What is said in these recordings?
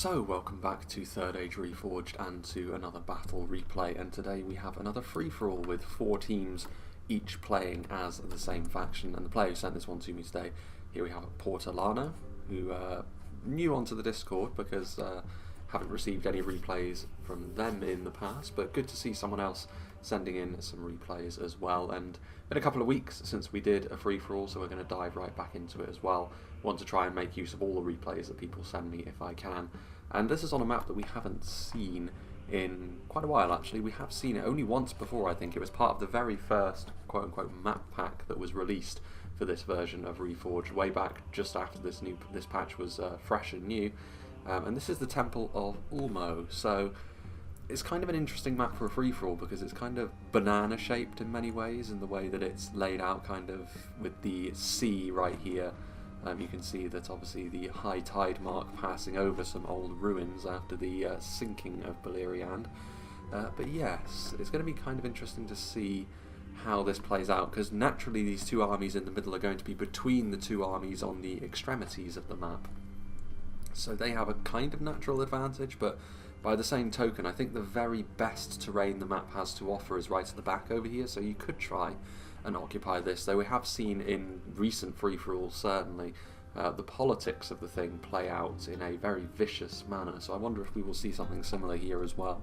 So, welcome back to Third Age Reforged and to another battle replay, and today we have another free-for-all with 4 teams each playing as the same faction, and the player who sent this one to me today, here we have Portolano, who new onto the Discord because haven't received any replays from them in the past, but good to see someone else sending in some replays as well. And been a couple of weeks since we did a free-for-all, so we're going to dive right back into it as well. Want to try and make use of all the replays that people send me if I can. And this is on a map that we haven't seen in quite a while actually. We have seen it only once before, I think. It was part of the very first quote-unquote map pack that was released for this version of Reforged way back just after this patch was fresh and new. And this is the Temple of ULMOS. So it's kind of an interesting map for a free-for-all because it's kind of banana-shaped in many ways in the way that it's laid out, kind of with the sea right here. You can see that obviously the high tide mark passing over some old ruins after the sinking of Beleriand. But yes, it's going to be kind of interesting to see how this plays out, because naturally these two armies in the middle are going to be between the two armies on the extremities of the map. So they have a kind of natural advantage, but by the same token, I think the very best terrain the map has to offer is right at the back over here, so you could try and occupy this, though we have seen in recent free-for-alls certainly the politics of the thing play out in a very vicious manner, so I wonder if we will see something similar here as well.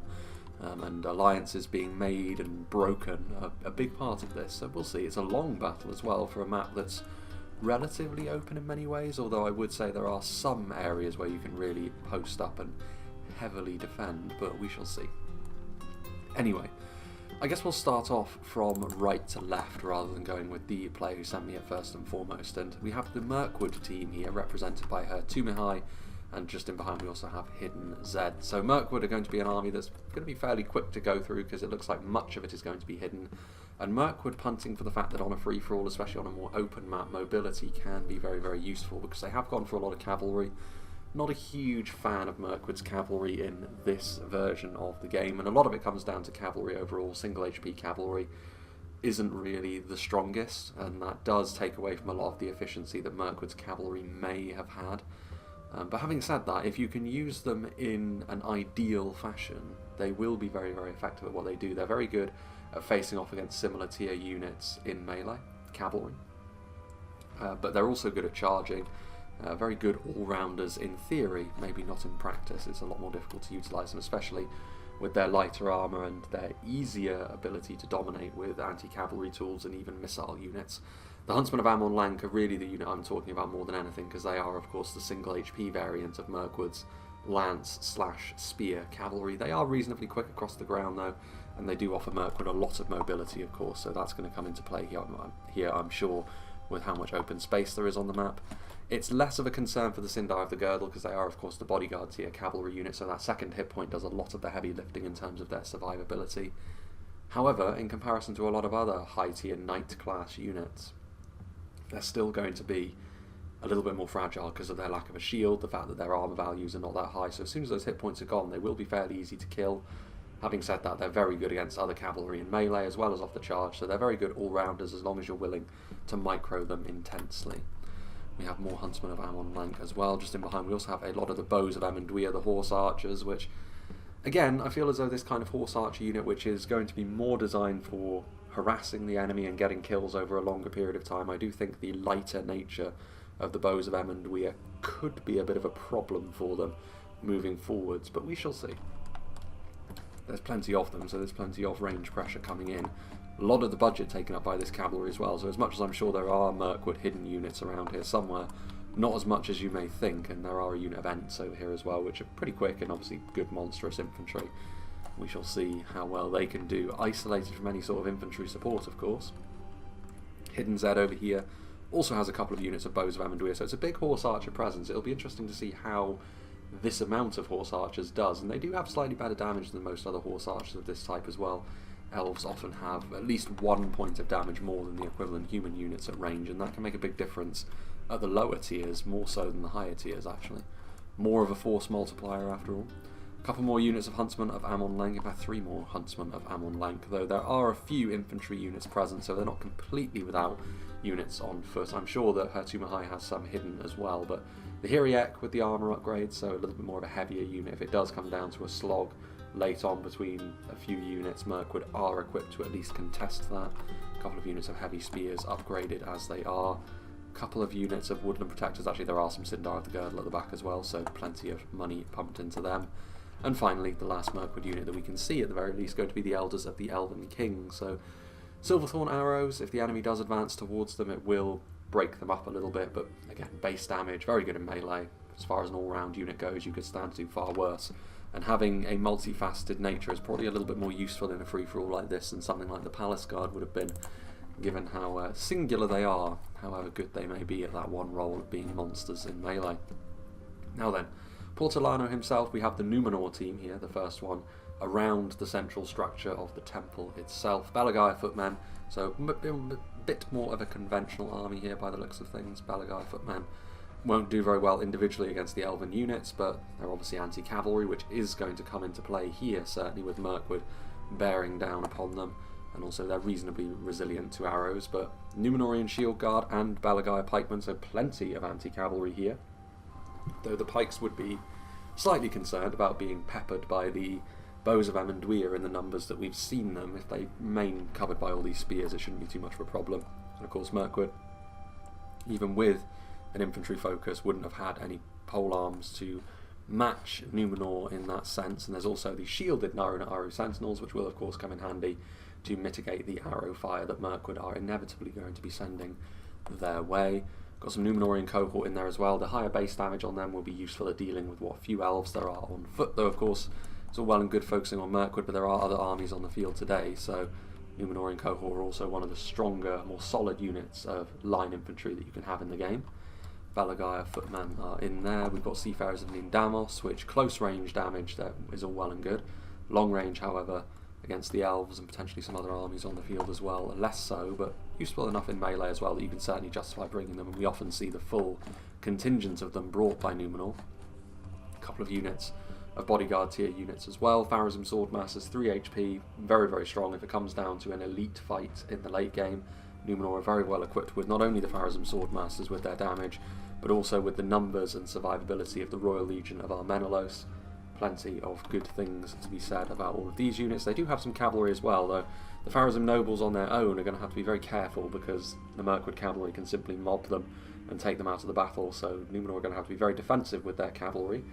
And alliances being made and broken are a big part of this, so we'll see. It's a long battle as well for a map that's relatively open in many ways, although I would say there are some areas where you can really post up and heavily defend, but we shall see. Anyway, I guess we'll start off from right to left rather than going with the player who sent me it first and foremost, and we have the Mirkwood team here represented by her Tumihai, and just in behind we also have Hidden Zed. So Mirkwood are going to be an army that's going to be fairly quick to go through because it looks like much of it is going to be hidden, and Mirkwood punting for the fact that on a free-for-all, especially on a more open map, mobility can be very, very useful because they have gone for a lot of cavalry. Not a huge fan of Mirkwood's cavalry in this version of the game, and a lot of it comes down to cavalry overall. Single HP cavalry isn't really the strongest, and that does take away from a lot of the efficiency that Mirkwood's cavalry may have had. But having said that, if you can use them in an ideal fashion, they will be very, very effective at what they do. They're very good at facing off against similar tier units in melee, cavalry, but they're also good at charging. Very good all-rounders in theory, maybe not in practice. It's a lot more difficult to utilise them, especially with their lighter armour and their easier ability to dominate with anti-cavalry tools and even missile units. The Huntsmen of Amon Lank are really the unit I'm talking about more than anything, because they are of course the single HP variant of Mirkwood's lance/spear cavalry. They are reasonably quick across the ground though, and they do offer Mirkwood a lot of mobility of course, so that's going to come into play here I'm sure, with how much open space there is on the map. It's less of a concern for the Sindar of the Girdle because they are of course the bodyguard tier cavalry unit, so that second hit point does a lot of the heavy lifting in terms of their survivability. However, in comparison to a lot of other high tier knight class units, they're still going to be a little bit more fragile because of their lack of a shield, the fact that their armour values are not that high, so as soon as those hit points are gone they will be fairly easy to kill. Having said that, they're very good against other cavalry in melee as well as off the charge, so they're very good all-rounders as long as you're willing to micro them intensely. We have more Huntsmen of Amon Lank as well. Just in behind we also have a lot of the Bows of Amenduia, the Horse Archers, which again I feel as though this kind of Horse Archer unit, which is going to be more designed for harassing the enemy and getting kills over a longer period of time, I do think the lighter nature of the Bows of Amenduia could be a bit of a problem for them moving forwards, but we shall see. There's plenty of them, so there's plenty of range pressure coming in. A lot of the budget taken up by this cavalry as well, so as much as I'm sure there are Mirkwood hidden units around here somewhere, not as much as you may think, and there are a unit of Ents over here as well, which are pretty quick and obviously good monstrous infantry. We shall see how well they can do, isolated from any sort of infantry support of course. Hidden Zed over here also has a couple of units of Bows of Amenduia, so it's a big Horse Archer presence. It'll be interesting to see how this amount of Horse Archers does, and they do have slightly better damage than most other Horse Archers of this type as well. Elves often have at least 1 point of damage more than the equivalent human units at range, and that can make a big difference at the lower tiers, more so than the higher tiers actually. More of a force multiplier after all. A couple more units of Huntsmen of Amon Lank, in fact 3 more Huntsmen of Amon Lank, though there are a few infantry units present, so they're not completely without units on foot. I'm sure that Hertumahai has some hidden as well, but the Hiriek with the armour upgrade, so a little bit more of a heavier unit. If it does come down to a slog late on between a few units, Mirkwood are equipped to at least contest that. A couple of units of heavy spears upgraded as they are. A couple of units of woodland protectors. Actually, there are some Sindar of the Girdle at the back as well, so plenty of money pumped into them. And finally, the last Mirkwood unit that we can see at the very least going to be the Elders of the Elven King. So Silverthorn arrows, if the enemy does advance towards them, it will break them up a little bit, but again, base damage, very good in melee. As far as an all-round unit goes, you could stand to do far worse. And having a multifaceted nature is probably a little bit more useful in a free-for-all like this than something like the Palace Guard would have been, given how singular they are, however good they may be at that one role of being monsters in melee. Now then, Portolano himself, we have the Numenor team here, the first one, around the central structure of the temple itself. Balagai footmen, so a bit more of a conventional army here by the looks of things. Balagai footmen won't do very well individually against the elven units, but they're obviously anti-cavalry, which is going to come into play here, certainly with Mirkwood bearing down upon them, and also they're reasonably resilient to arrows. But Numenorian shield guard and Balagai pikemen, so plenty of anti-cavalry here, though the pikes would be slightly concerned about being peppered by the bows of Amenduir in the numbers that we've seen them. If they remain covered by all these spears, it shouldn't be too much of a problem. And of course Mirkwood, even with an infantry focus, wouldn't have had any polearms to match Numenor in that sense, and there's also the shielded Rhun and Harad sentinels, which will of course come in handy to mitigate the arrow fire that Mirkwood are inevitably going to be sending their way. Got some Numenorian cohort in there as well. The higher base damage on them will be useful at dealing with what few elves there are on foot, though of course it's all well and good focusing on Mirkwood, but there are other armies on the field today, so Numenorian cohort are also one of the stronger, more solid units of line infantry that you can have in the game. Balagai footmen are in there. We've got Seafarers of Nindamos, which close range damage that is all well and good. Long range, however, against the elves and potentially some other armies on the field as well, less so, but useful enough in melee as well that you can certainly justify bringing them, and we often see the full contingent of them brought by Numenor. A couple of units of bodyguard tier units as well. Pharazim Swordmasters, 3 HP, very, very strong if it comes down to an elite fight in the late game. Numenor are very well equipped with not only the Pharazim Swordmasters with their damage, but also with the numbers and survivability of the Royal Legion of Armenelos. Plenty of good things to be said about all of these units. They do have some cavalry as well, though the Pharazim nobles on their own are going to have to be very careful because the Mirkwood cavalry can simply mob them and take them out of the battle, so Numenor are going to have to be very defensive with their cavalry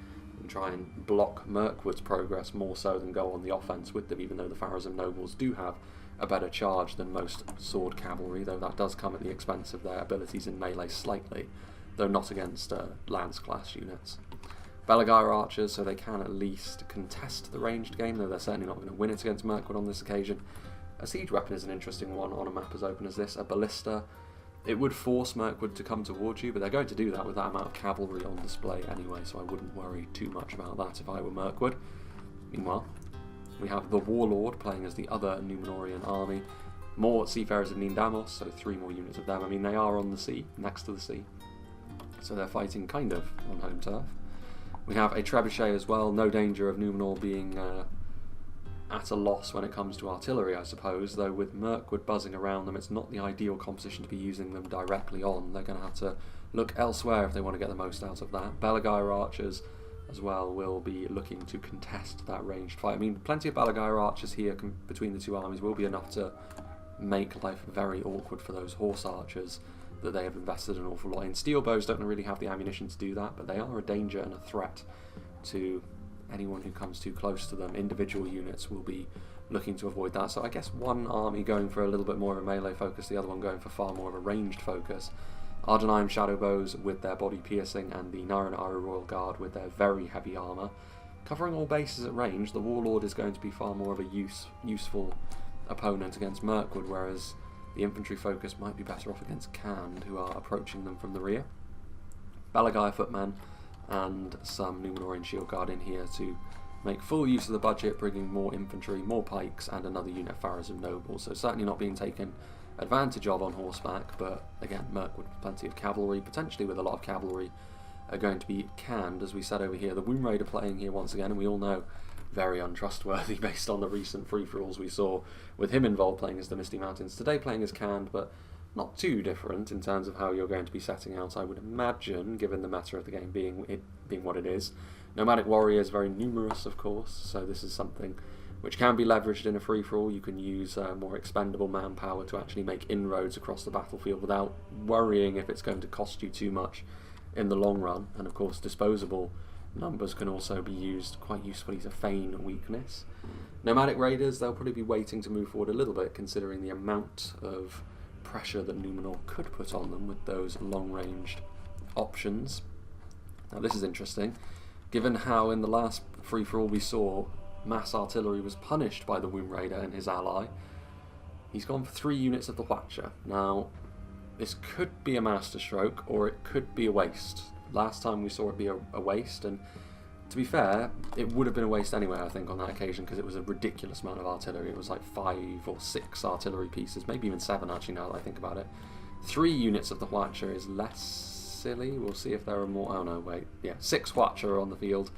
and try and block Mirkwood's progress more so than go on the offense with them, even though the Pharazim nobles do have a better charge than most sword cavalry, though that does come at the expense of their abilities in melee slightly, though not against lance class units. Balagai archers, so they can at least contest the ranged game, though they're certainly not going to win it against Mirkwood on this occasion. A siege weapon is an interesting one on a map as open as this, a ballista. It would force Mirkwood to come towards you, but they're going to do that with that amount of cavalry on display anyway, so I wouldn't worry too much about that if I were Mirkwood. Meanwhile, we have the Warlord playing as the other Numenorian army. More Seafarers of Nindamos, so 3 more units of them. I mean, they are on the sea, next to the sea, so they're fighting kind of on home turf. We have a trebuchet as well, no danger of Numenor being at a loss when it comes to artillery, I suppose, though with Mirkwood buzzing around them, it's not the ideal composition to be using them directly on. They're going to have to look elsewhere if they want to get the most out of that. Balagai archers as well will be looking to contest that ranged fight. I mean, plenty of Balagai archers here between the two armies will be enough to make life very awkward for those horse archers that they have invested an awful lot in. Steel bows don't really have the ammunition to do that, but they are a danger and a threat to anyone who comes too close to them. Individual units will be looking to avoid that, so I guess one army going for a little bit more of a melee focus, the other one going for far more of a ranged focus. Ardenaim shadow bows with their body piercing and the Rhun and Harad Royal Guard with their very heavy armour. Covering all bases at range, the Warlord is going to be far more of a useful opponent against Mirkwood, whereas the infantry focus might be better off against Khand, who are approaching them from the rear. Balagai footmen and some Numenorian shield guard in here to make full use of the budget, bringing more infantry, more pikes, and another unit of Pharazim nobles. So certainly not being taken advantage of on horseback, but again, Mirkwood with plenty of cavalry, potentially with a lot of cavalry are going to be canned, as we said over here. The Womb Raider playing here once again, and we all know very untrustworthy based on the recent free-for-alls we saw with him involved playing as the Misty Mountains. Today playing as canned, but not too different in terms of how you're going to be setting out, I would imagine, given the meta of the game being what it is. Nomadic Warriors, very numerous, of course, so this is something which can be leveraged in a free-for-all. You can use more expendable manpower to actually make inroads across the battlefield without worrying if it's going to cost you too much in the long run. And of course, disposable numbers can also be used quite usefully to feign weakness. Nomadic Raiders, they'll probably be waiting to move forward a little bit, considering the amount of pressure that Numenor could put on them with those long-ranged options. Now this is interesting, given how in the last free-for-all we saw mass artillery was punished by the Womb Raider and his ally. He's gone for 3 units of the Watcher. Now, this could be a masterstroke, or it could be a waste. Last time we saw it be a waste, and to be fair, it would have been a waste anyway, I think, on that occasion, because it was a ridiculous amount of artillery. It was like 5 or 6 artillery pieces, maybe even 7 actually, now that I think about it. 3 units of the Watcher is less silly. We'll see if there are more. Oh no, wait. Yeah, 6 Watcher on the field.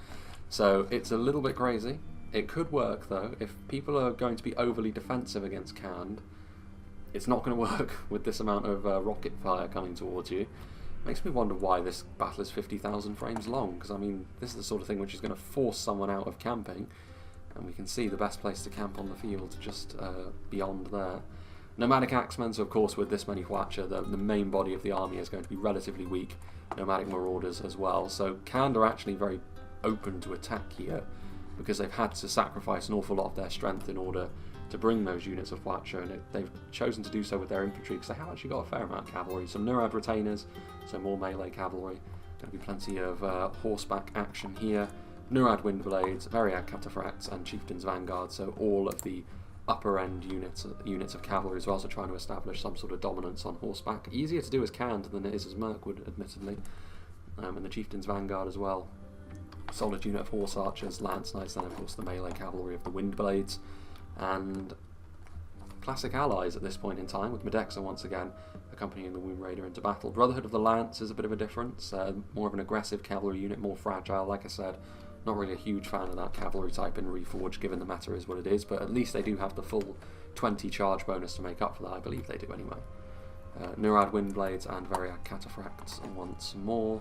So it's a little bit crazy. It could work though. If people are going to be overly defensive against canned, it's not going to work with this amount of rocket fire coming towards you. Makes me wonder why this battle is 50,000 frames long, because I mean, this is the sort of thing which is going to force someone out of camping, and we can see the best place to camp on the field just beyond there. Nomadic Axemen, so of course with this many Watcher, the main body of the army is going to be relatively weak. Nomadic Marauders as well, so canned are actually very open to attack here, because they've had to sacrifice an awful lot of their strength in order to bring those units of Watcher, and they've chosen to do so with their infantry, because they have actually got a fair amount of cavalry. Some Harad retainers, so more melee cavalry. Going to be plenty of horseback action here. Harad Windblades, Variag Cataphracts, and Chieftain's Vanguard, so all of the upper end units of cavalry as well, so trying to establish some sort of dominance on horseback. Easier to do as canned than it is as Mirkwood, admittedly. And the Chieftain's Vanguard as well. Solid unit of horse archers, lance knights, and of course the melee cavalry of the Windblades. And classic allies at this point in time, with Medexa once again accompanying the Womb Raider into battle. Brotherhood of the Lance is a bit of a difference, more of an aggressive cavalry unit, more fragile, like I said. Not really a huge fan of that cavalry type in Reforged, given the meta is what it is, but at least they do have the full 20 charge bonus to make up for that. I believe they do anyway. Harad Windblades and Variag Cataphracts once more.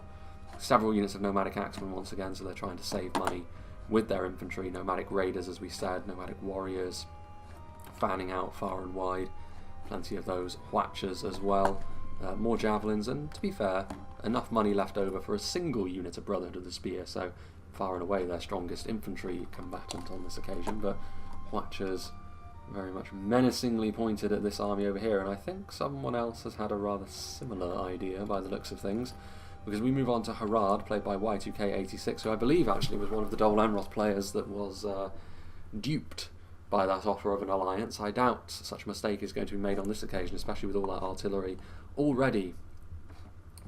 Several units of Nomadic Axemen once again, so they're trying to save money with their infantry. Nomadic Raiders, as we said, Nomadic Warriors, fanning out far and wide. Plenty of those Watchers as well. More Javelins, and to be fair, enough money left over for a single unit of Brotherhood of the Spear, so far and away their strongest infantry combatant on this occasion, but Watchers very much menacingly pointed at this army over here, and I think someone else has had a rather similar idea by the looks of things, because we move on to Harad, played by Y2K86, who I believe actually was one of the Dol Amroth players that was duped by that offer of an alliance. I doubt such a mistake is going to be made on this occasion, especially with all that artillery already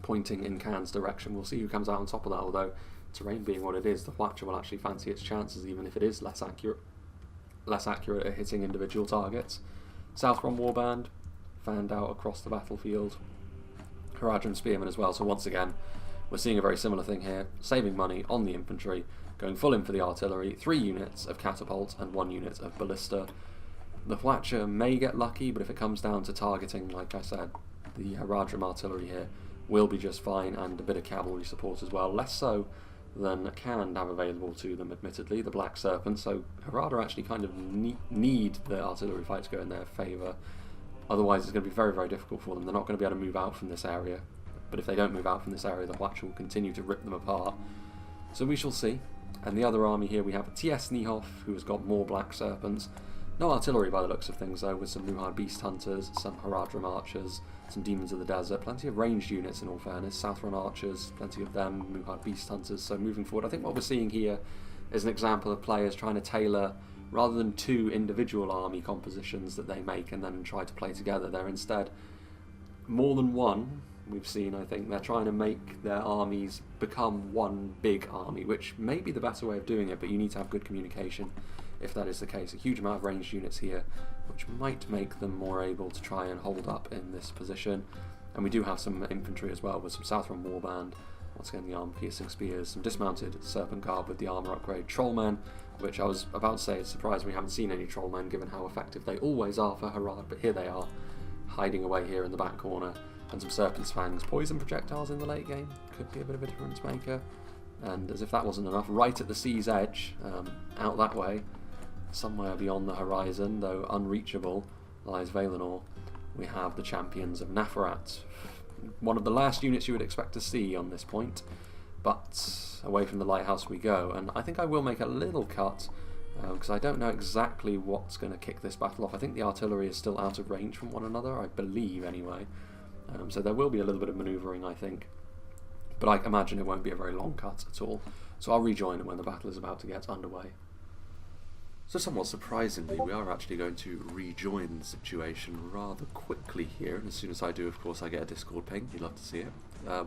pointing in Khan's direction. We'll see who comes out on top of that, although terrain being what it is, the Watcher will actually fancy its chances, even if it is less accurate at hitting individual targets. Southron Warband, fanned out across the battlefield. Haradrim Spearmen as well, so once again we're seeing a very similar thing here, saving money on the infantry, going full in for the artillery, 3 units of catapult and 1 unit of ballista. The Watcher may get lucky, but if it comes down to targeting, like I said, the Haradrim artillery here will be just fine, and a bit of cavalry support as well, less so than can have available to them, admittedly, the Black Serpent, so Harad are actually kind of need the artillery fight to go in their favour. Otherwise it's going to be very, very difficult for them. They're not going to be able to move out from this area, but if they don't move out from this area, the Watcher will continue to rip them apart. So we shall see. And the other army here, we have T.S. Niehoff, who has got more Black Serpents. No artillery by the looks of things though, with some Muhad Beast Hunters, some Haradrim Archers, some Demons of the Desert, plenty of ranged units in all fairness, Southron Archers, plenty of them, Muhad Beast Hunters. So moving forward, I think what we're seeing here is an example of players trying to tailor, rather than 2 individual army compositions that they make and then try to play together, they're instead more than one. We've seen, I think, they're trying to make their armies become one big army, which may be the better way of doing it, but you need to have good communication if that is the case. A huge amount of ranged units here, which might make them more able to try and hold up in this position. And we do have some infantry as well, with some Southron Warband Once again, the armor-piercing spears, some dismounted serpent guard with the armor upgrade, trollmen, which I was about to say is surprised we haven't seen any trollmen given how effective they always are for Harad, but here they are, hiding away here in the back corner, and some serpent's fangs. Poison projectiles in the late game could be a bit of a difference maker, and as if that wasn't enough, right at the sea's edge, out that way, somewhere beyond the horizon, though unreachable, lies Valinor. We have the champions of Nafarat, one of the last units you would expect to see on this point, but away from the lighthouse we go, and I think I will make a little cut because I don't know exactly what's going to kick this battle off. I think the artillery is still out of range from one another, I believe anyway, so there will be a little bit of manoeuvring, I think, but I imagine it won't be a very long cut at all, so I'll rejoin when the battle is about to get underway. So somewhat surprisingly, we are actually going to rejoin the situation rather quickly here, and as soon as I do, of course, I get a Discord ping. You'd love to see it.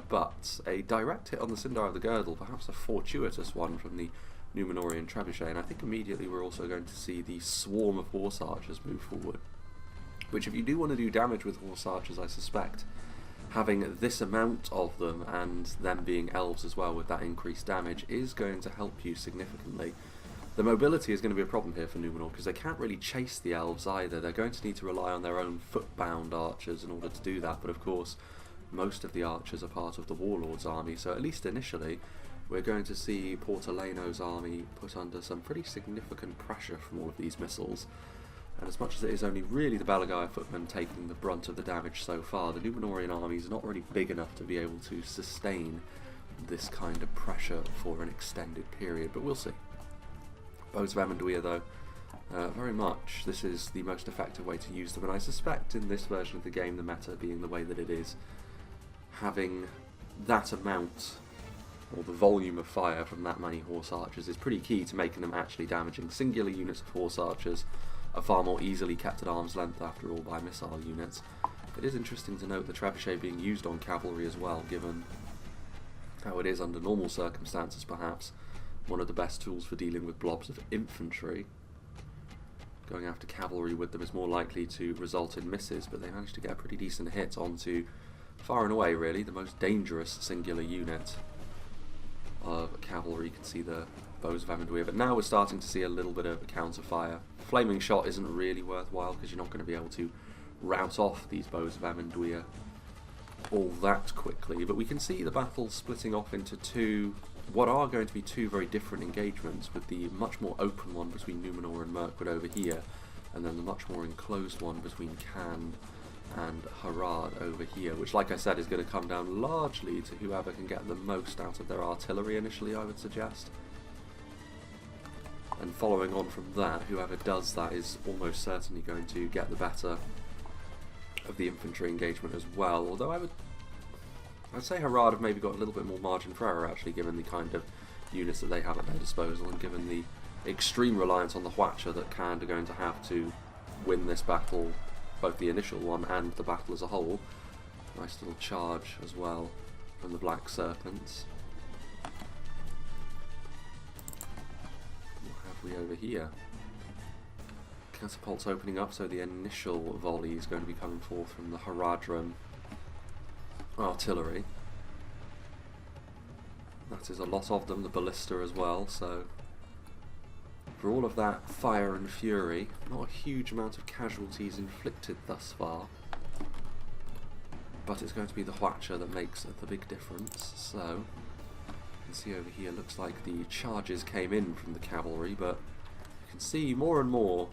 But a direct hit on the Sindar of the Girdle, perhaps a fortuitous one from the Numenorian trebuchet, and I think immediately we're also going to see the swarm of horse archers move forward, which if you do want to do damage with horse archers, I suspect, having this amount of them, and them being elves as well with that increased damage, is going to help you significantly. The mobility is going to be a problem here for Numenor, because they can't really chase the elves either. They're going to need to rely on their own foot-bound archers in order to do that, but of course most of the archers are part of the Warlord's army, so at least initially we're going to see Portaleno's army put under some pretty significant pressure from all of these missiles. And as much as it is only really the Balagaya footmen taking the brunt of the damage so far, the Numenorian army is not really big enough to be able to sustain this kind of pressure for an extended period, but we'll see. Bows of Amenduia though, very much this is the most effective way to use them, and I suspect in this version of the game, the meta being the way that it is, having that amount, or the volume of fire from that many horse archers is pretty key to making them actually damaging. Singular units of horse archers are far more easily kept at arm's length after all by missile units. It is interesting to note the trebuchet being used on cavalry as well, given how it is under normal circumstances perhaps one of the best tools for dealing with blobs of infantry. Going after cavalry with them is more likely to result in misses, but they managed to get a pretty decent hit onto, far and away really, the most dangerous singular unit of cavalry. You can see the bows of Amenduia, but now we're starting to see a little bit of a counter-fire. Flaming shot isn't really worthwhile because you're not going to be able to rout off these bows of Amenduia all that quickly, but we can see the battle splitting off into what are going to be two very different engagements, with the much more open one between Numenor and Mirkwood over here, and then the much more enclosed one between Can and Harad over here, which, like I said, is going to come down largely to whoever can get the most out of their artillery initially, I would suggest. And following on from that, whoever does that is almost certainly going to get the better of the infantry engagement as well, although I'd say Harad have maybe got a little bit more margin for error actually, given the kind of units that they have at their disposal, and given the extreme reliance on the Hwacha that Can are going to have to win this battle, both the initial one and the battle as a whole. Nice little charge as well from the Black Serpents. What have we over here? Catapults opening up, so the initial volley is going to be coming forth from the Haradrim artillery. That is a lot of them, the ballista as well, so for all of that fire and fury, not a huge amount of casualties inflicted thus far, but it's going to be the Hwacha that makes the big difference. So you can see over here, looks like the charges came in from the cavalry, but you can see more and more,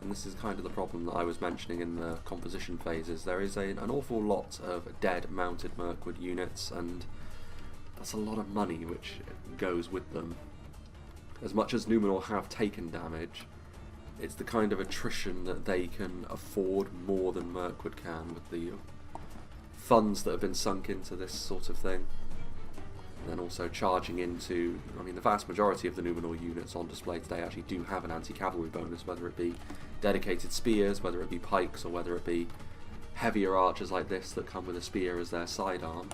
and this is kind of the problem that I was mentioning in the composition phases, there is an awful lot of dead mounted Mirkwood units, and that's a lot of money which goes with them. As much as Numenor have taken damage, it's the kind of attrition that they can afford more than Mirkwood can, with the funds that have been sunk into this sort of thing. And then also charging into, I mean, the vast majority of the Numenor units on display today actually do have an anti-cavalry bonus, whether it be dedicated spears, whether it be pikes, or whether it be heavier archers like this that come with a spear as their sidearm.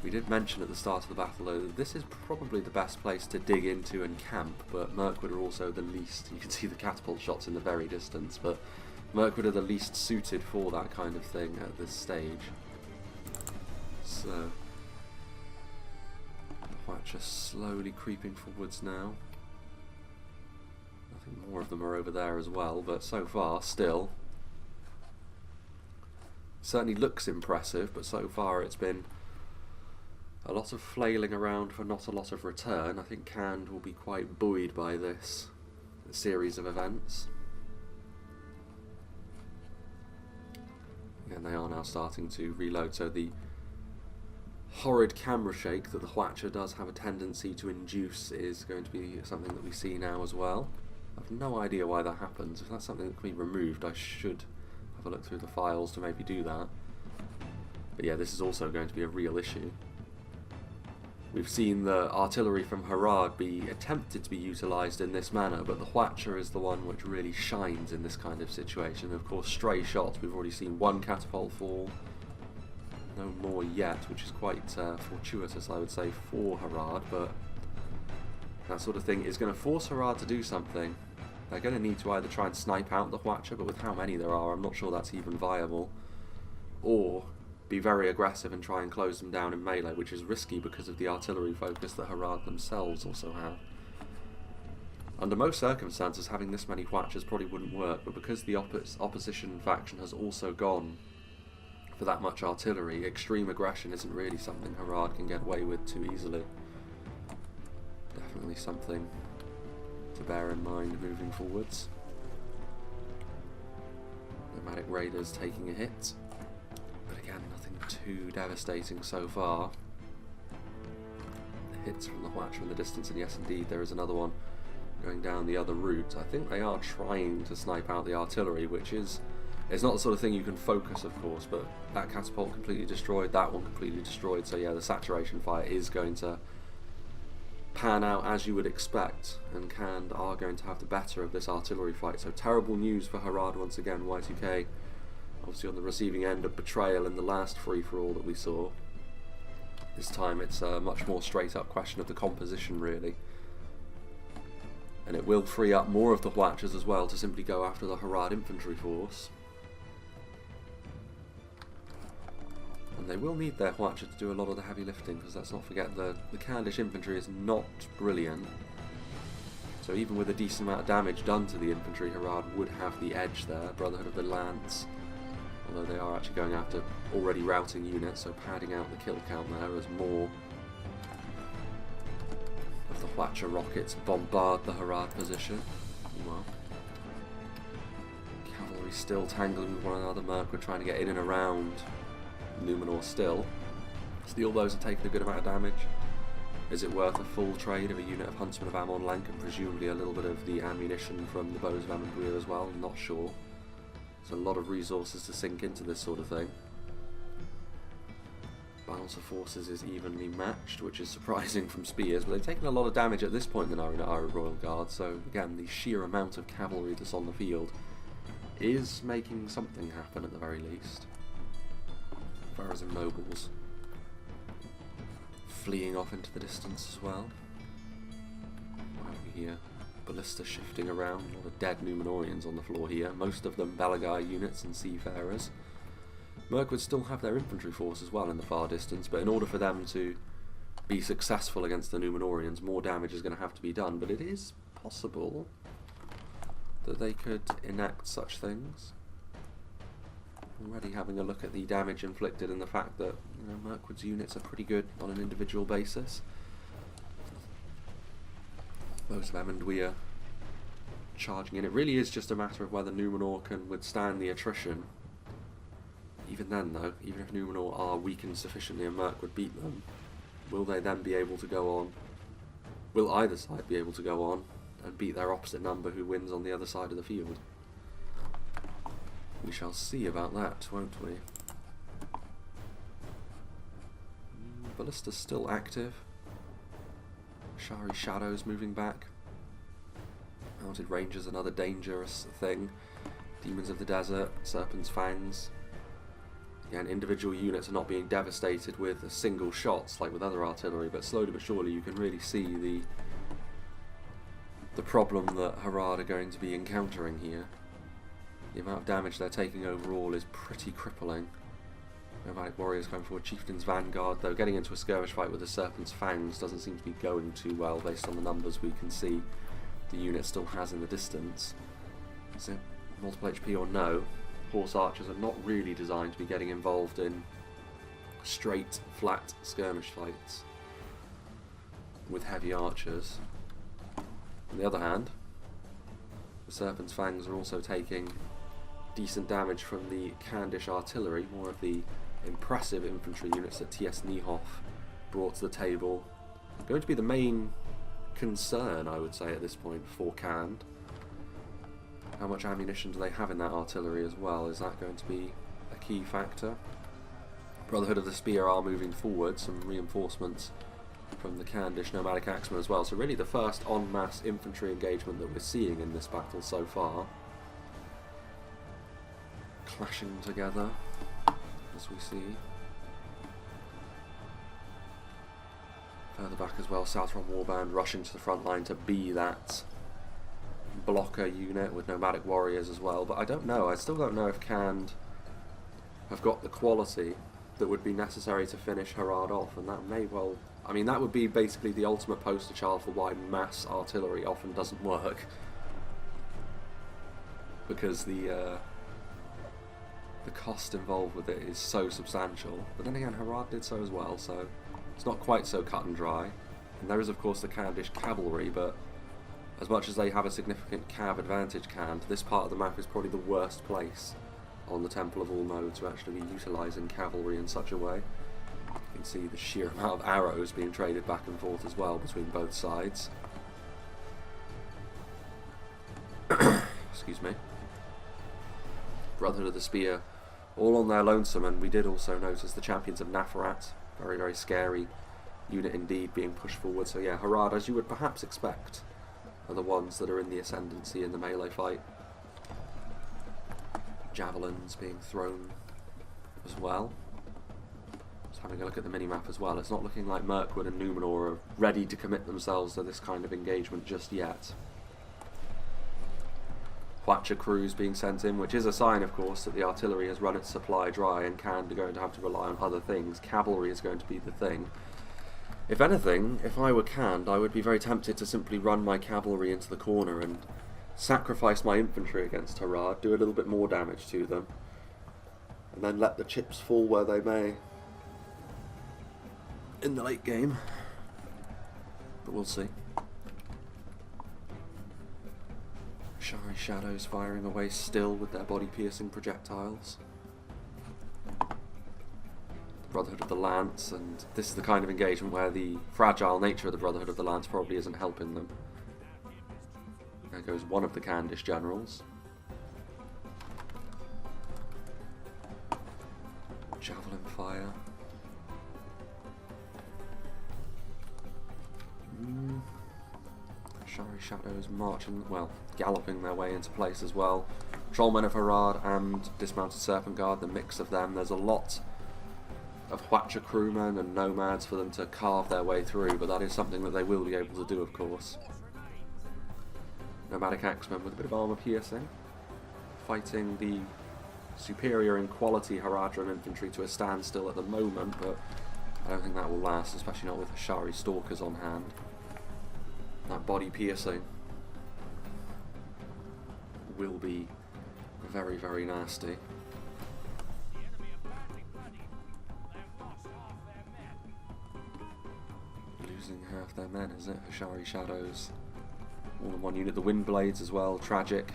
We did mention at the start of the battle though that this is probably the best place to dig into and camp, but Mirkwood are also the least, you can see the catapult shots in the very distance, but Mirkwood are the least suited for that kind of thing at this stage. So Watcher slowly creeping forwards now. I think more of them are over there as well, but so far, still. Certainly looks impressive, but so far it's been a lot of flailing around for not a lot of return. I think Cand will be quite buoyed by this series of events. And they are now starting to reload, so the horrid camera shake that the Watcher does have a tendency to induce is going to be something that we see now as well. I have no idea why that happens. If that's something that can be removed, I should have a look through the files to maybe do that. But yeah, this is also going to be a real issue. We've seen the artillery from Harad be attempted to be utilised in this manner, but the Watcher is the one which really shines in this kind of situation. Of course, stray shots, we've already seen one catapult fall, no more yet, which is quite fortuitous, I would say, for Harad, but that sort of thing is going to force Harad to do something. They're going to need to either try and snipe out the Watcher, but with how many there are, I'm not sure that's even viable, or be very aggressive and try and close them down in melee, which is risky because of the artillery focus that Harad themselves also have. Under most circumstances, having this many Watchers probably wouldn't work, but because the opposition faction has also gone for that much artillery, extreme aggression isn't really something Harad can get away with too easily. Definitely something to bear in mind moving forwards. Nomadic Raiders taking a hit. But again, nothing too devastating so far. The hits from the Watcher in the distance, and yes indeed there is another one going down the other route. I think they are trying to snipe out the artillery, which is, it's not the sort of thing you can focus, of course, but that catapult completely destroyed, that one completely destroyed, so yeah, the saturation fire is going to pan out as you would expect, and Cand are going to have the better of this artillery fight. So terrible news for Harad once again. Y2K obviously on the receiving end of betrayal in the last free-for-all that we saw. This time it's a much more straight-up question of the composition, really. And it will free up more of the Watchers as well to simply go after the Harad infantry force. And they will need their Watcher to do a lot of the heavy lifting, because let's not forget the Candish infantry is not brilliant. So even with a decent amount of damage done to the infantry, Harad would have the edge there. Brotherhood of the Lance, although they are actually going after already routing units, so padding out the kill count there as more of the Watcher rockets bombard the Harad position. Well, cavalry still tangling with one another. Mirkwood trying to get in and around Numenor still. Steel bows are taking a good amount of damage. Is it worth a full trade of a unit of Huntsmen of Amon Lank and presumably a little bit of the ammunition from the bows of Amon as well? Not sure. There's a lot of resources to sink into this sort of thing. Balance of forces is evenly matched, which is surprising from spears, but they've taken a lot of damage at this point than our Royal Guard, so again, the sheer amount of cavalry that's on the field is making something happen at the very least. Fires and nobles fleeing off into the distance as well. What have we here? Ballista shifting around, a lot of dead Numenorians on the floor here, most of them Balagai units and seafarers. Mirkwood still have their infantry force as well in the far distance, but in order for them to be successful against the Numenorians, more damage is going to have to be done, but it is possible that they could enact such things. Already having a look at the damage inflicted and the fact that, you know, Mirkwood's units are pretty good on an individual basis. Most of Amandwir charging in. It really is just a matter of whether Numenor can withstand the attrition. Even then though, even if Numenor are weakened sufficiently and Mirkwood beat them, will they then be able to go on? Will either side be able to go on and beat their opposite number who wins on the other side of the field? We shall see about that, won't we? Ballista's still active. Shari Shadows moving back. Mounted Rangers, another dangerous thing. Demons of the Desert, Serpent's Fangs. Again, individual units are not being devastated with single shots like with other artillery, but slowly but surely you can really see the problem that Harad are going to be encountering here. The amount of damage they're taking overall is pretty crippling. Nomadic warriors going forward. Chieftain's Vanguard, though, getting into a skirmish fight with the Serpent's Fangs doesn't seem to be going too well based on the numbers we can see the unit still has in the distance. Is it multiple HP or no? Horse archers are not really designed to be getting involved in straight, flat skirmish fights with heavy archers. On the other hand, the Serpent's Fangs are also taking decent damage from the Candish artillery, more of the impressive infantry units that T.S. Niehoff brought to the table. Going to be the main concern, I would say, at this point for Cand. How much ammunition do they have in that artillery as well? Is that going to be a key factor? Brotherhood of the Spear are moving forward, some reinforcements from the Candish Nomadic Axemen as well. So really the first en masse infantry engagement that we're seeing in this battle so far. Clashing together, as we see. Further back as well, Southron Warband rushing to the front line to be that blocker unit with nomadic warriors as well. But I don't know, I still don't know if Cand have got the quality that would be necessary to finish Harad off, and that may well, I mean, that would be basically the ultimate poster child for why mass artillery often doesn't work, because the cost involved with it is so substantial. But then again, Harad did so as well, so it's not quite so cut and dry. And there is of course the Candish cavalry, but as much as they have a significant cav advantage, Cand, this part of the map is probably the worst place on the Temple of Ulmo to actually be utilising cavalry in such a way. You can see the sheer amount of arrows being traded back and forth as well between both sides. Excuse me. Brotherhood of the Spear, all on their lonesome, and we did also notice the Champions of Nafarat, very, very scary unit indeed, being pushed forward. So yeah, Harad, as you would perhaps expect, are the ones that are in the ascendancy in the melee fight. Javelins being thrown as well. Just having a look at the minimap as well, it's not looking like Mirkwood and Numenor are ready to commit themselves to this kind of engagement just yet. Watcher crews being sent in, which is a sign, of course, that the artillery has run its supply dry and Cand are going to have to rely on other things. Cavalry is going to be the thing. If anything, if I were Cand, I would be very tempted to simply run my cavalry into the corner and sacrifice my infantry against Harad, do a little bit more damage to them, and then let the chips fall where they may in the late game. But we'll see. Shari Shadows firing away still with their body-piercing projectiles. The Brotherhood of the Lance, and this is the kind of engagement where the fragile nature of the Brotherhood of the Lance probably isn't helping them. There goes one of the Candish generals. Javelin fire. Shari Shadows marching, well, galloping their way into place as well. Trollmen of Harad and Dismounted Serpent Guard, the mix of them. There's a lot of Watcher crewmen and nomads for them to carve their way through, but that is something that they will be able to do, of course. Nomadic Axemen with a bit of armour piercing, fighting the superior in quality Haradrim infantry to a standstill at the moment, but I don't think that will last, especially not with the Shari Stalkers on hand. That body piercing will be very, very nasty. Losing half their men, is it, for Shari Shadows? All in one unit. The Windblades as well, tragic.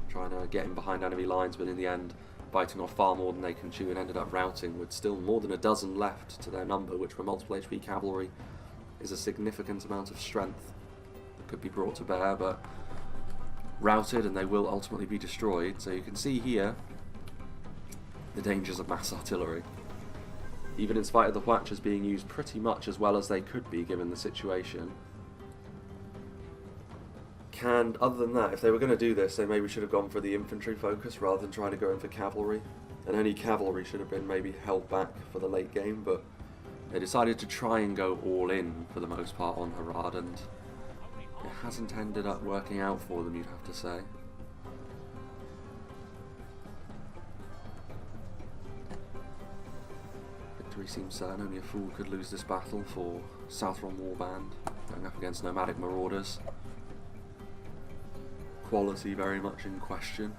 Trying to get in behind enemy lines, but in the end biting off far more than they can chew and ended up routing with still more than a dozen left to their number, which for multiple HP cavalry is a significant amount of strength that could be brought to bear, but routed and they will ultimately be destroyed. So you can see here the dangers of mass artillery. Even in spite of the Watchers being used pretty much as well as they could be given the situation. Other than that, if they were going to do this, they maybe should have gone for the infantry focus rather than trying to go in for cavalry. And any cavalry should have been maybe held back for the late game, but they decided to try and go all in for the most part on Harad, and it hasn't ended up working out for them, you'd have to say. Victory seems certain. Only a fool could lose this battle for Southron Warband going up against nomadic marauders. Quality very much in question.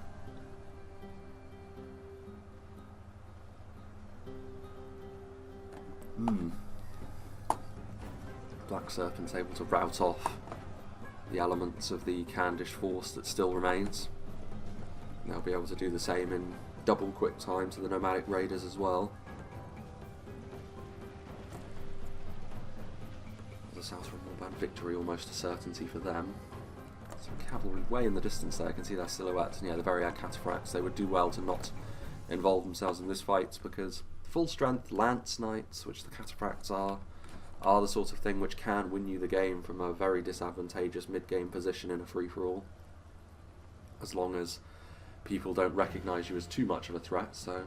Black Serpent's able to rout off the elements of the Candish force that still remains. And they'll be able to do the same in double quick time to the nomadic raiders as well. The Southron Warband victory almost a certainty for them. Some cavalry way in the distance there, I can see their silhouettes, and yeah, the very cataphracts. They would do well to not involve themselves in this fight, because full strength lance knights, which the cataphracts are the sort of thing which can win you the game from a very disadvantageous mid-game position in a free-for-all, as long as people don't recognise you as too much of a threat. So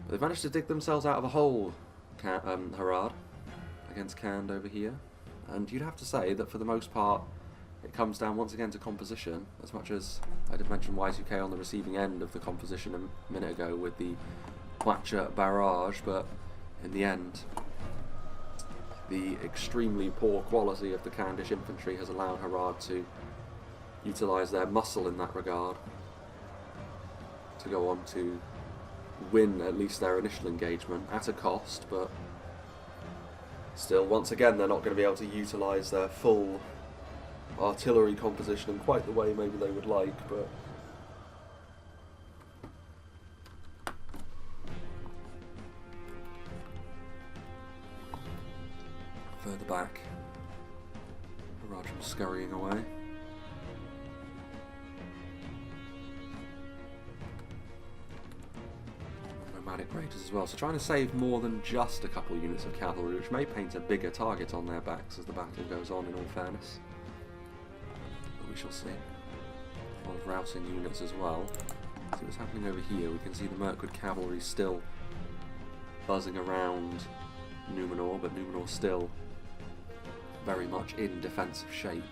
they've managed to dig themselves out of a hole, Harad, against Cand over here, and you'd have to say that for the most part it comes down once again to composition, as much as I did mention Y2K on the receiving end of the composition a minute ago with the Watcher barrage, but in the end the extremely poor quality of the Candish infantry has allowed Harad to utilise their muscle in that regard to go on to win at least their initial engagement at a cost, but still, once again, they're not going to be able to utilise their full artillery composition in quite the way maybe they would like, but further back, Harad scurrying away. Nomadic raiders as well, so trying to save more than just a couple units of cavalry, which may paint a bigger target on their backs as the battle goes on, in all fairness. But we shall see. A lot of routing units as well. See what's happening over here. We can see the Mirkwood cavalry still buzzing around Numenor, but Numenor still very much in defensive shape.